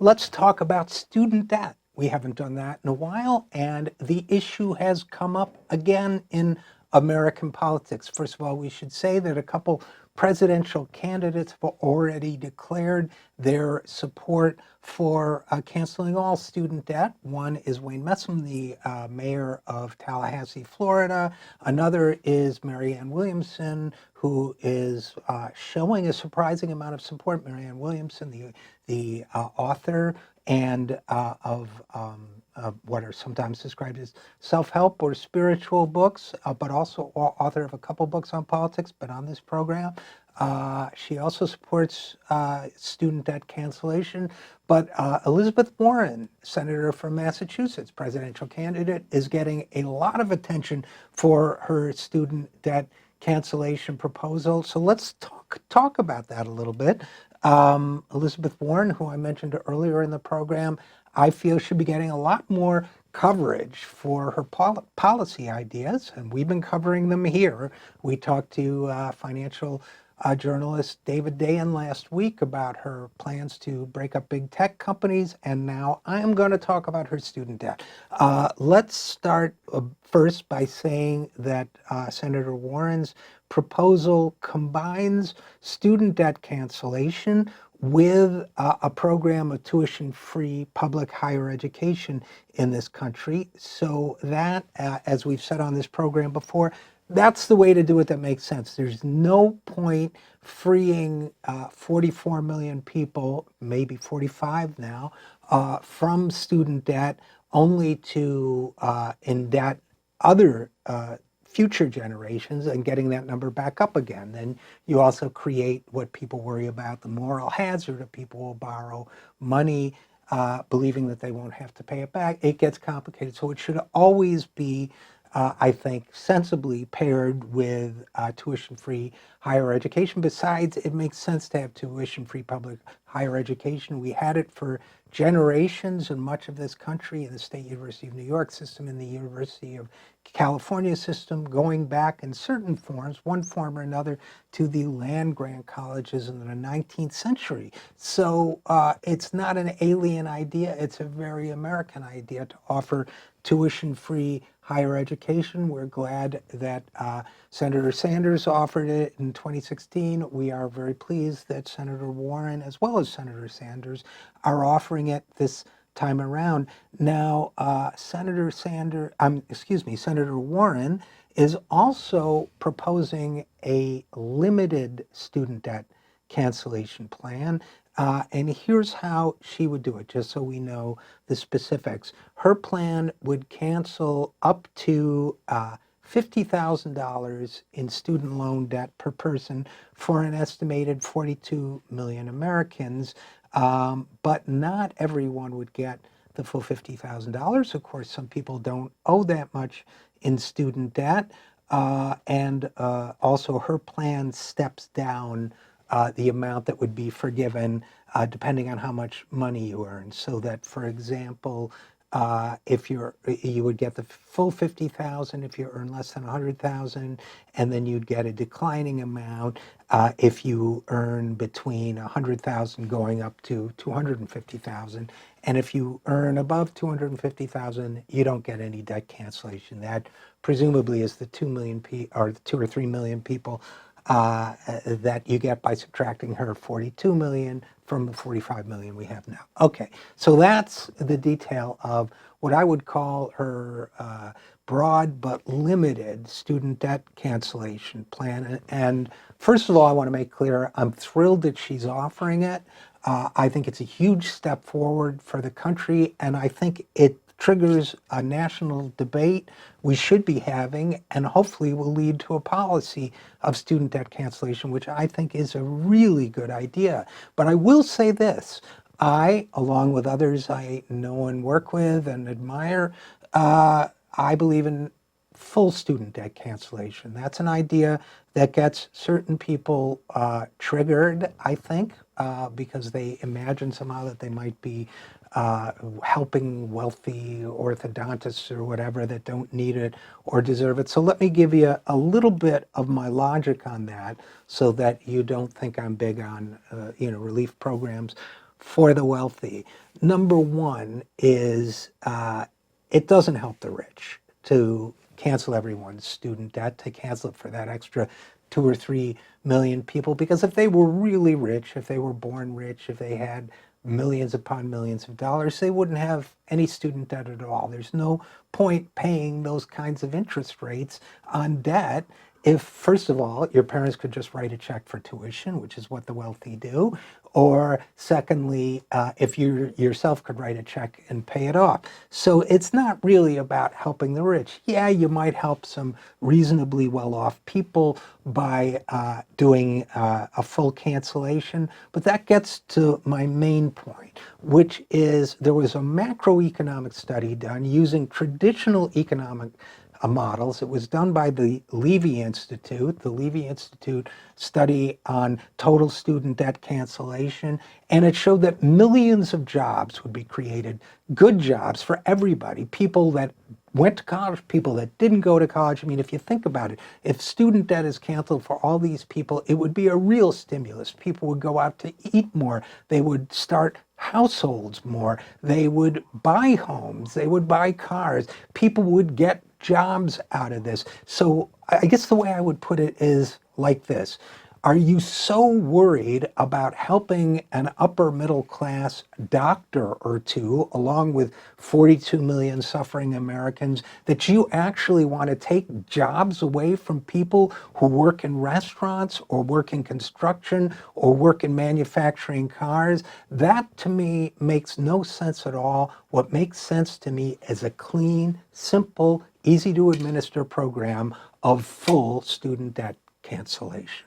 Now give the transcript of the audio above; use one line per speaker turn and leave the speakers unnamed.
Let's talk about student debt. We haven't done that in a while, and the issue has come up again in American politics. First of all, we should say that a couple presidential candidates have already declared their support for canceling all student debt. One is Wayne Messam, the mayor of Tallahassee, Florida. Another is Marianne Williamson, who is showing a surprising amount of support. Marianne Williamson, the author and of what are sometimes described as self-help or spiritual books, but also author of a couple books on politics, but on this program. She also supports student debt cancellation. But Elizabeth Warren, senator from Massachusetts, presidential candidate, is getting a lot of attention for her student debt cancellation proposal. So let's talk about that a little bit. Elizabeth Warren, who I mentioned earlier in the program, I feel should be getting a lot more coverage for her policy ideas, and we've been covering them here. We talked to financial journalist David Dayen last week about her plans to break up big tech companies, and now I am going to talk about her student debt. Let's start first by saying that Senator Warren's proposal combines student debt cancellation with a program of tuition-free public higher education in this country. So that, as we've said on this program before, that's the way to do it that makes sense. There's no point freeing 44 million people, maybe 45 now, from student debt only to indebt other future generations and getting that number back up again. Then you also create what people worry about, the moral hazard of people will borrow money believing that they won't have to pay it back. It gets complicated. So it should always be I think, sensibly paired with tuition-free higher education. Besides, it makes sense to have tuition-free public higher education. We had it for generations in much of this country, in the State University of New York system, in the University of California system, going back in certain forms, one form or another, to the land-grant colleges in the 19th century. So it's not an alien idea. It's a very American idea to offer tuition-free higher education. We're glad that Senator Sanders offered it in 2016. We are very pleased that Senator Warren, as well as Senator Sanders, are offering it this time around. Now, Senator Warren is also proposing a limited student debt cancellation plan. And here's how she would do it, just so we know the specifics. Her plan would cancel up to $50,000 in student loan debt per person for an estimated 42 million Americans, but not everyone would get the full $50,000. Of course, some people don't owe that much in student debt, and also her plan steps down the amount that would be forgiven depending on how much money you earn. So that, for example, if you would get the full 50,000 if you earn less than 100,000, and then you'd get a declining amount if you earn between 100,000 going up to 250,000. And if you earn above 250,000, you don't get any debt cancellation. That presumably is the 2 million or the 2 or 3 million people that you get by subtracting her 42 million from the 45 million we have now. Okay, so that's the detail of what I would call her broad but limited student debt cancellation plan. And first of all, I want to make clear, I'm thrilled that she's offering it. I think it's a huge step forward for the country, and I think it triggers a national debate we should be having, and hopefully will lead to a policy of student debt cancellation, which I think is a really good idea. But I will say this, I, along with others I know and work with and admire, I believe in full student debt cancellation. That's an idea that gets certain people triggered, I think, because they imagine somehow that they might be helping wealthy orthodontists or whatever that don't need it or deserve it. So let me give you a little bit of my logic on that so that you don't think I'm big on relief programs for the wealthy. number one is it doesn't help the rich to cancel everyone's student debt, to cancel it for that extra 2 or 3 million people, because if they were really rich, if they were born rich, if they had millions upon millions of dollars, they wouldn't have any student debt at all. There's no point paying those kinds of interest rates on debt if, first of all, your parents could just write a check for tuition, which is what the wealthy do, or secondly, if you yourself could write a check and pay it off. So it's not really about helping the rich. Yeah, you might help some reasonably well-off people by doing a full cancellation, but that gets to my main point, which is there was a macroeconomic study done using traditional economic models. It was done by the Levy Institute. The Levy Institute study on total student debt cancellation, and it showed that millions of jobs would be created, good jobs for everybody, people that went to college, people that didn't go to college. I mean, if you think about it, if student debt is canceled for all these people, it would be a real stimulus. People would go out to eat more. They would start households more. They would buy homes. They would buy cars. People would get jobs out of this. So I guess the way I would put it is like this. Are you so worried about helping an upper middle class doctor or two, along with 42 million suffering Americans, that you actually want to take jobs away from people who work in restaurants or work in construction or work in manufacturing cars? That to me makes no sense at all. What makes sense to me is a clean, simple, easy to administer program of full student debt cancellation.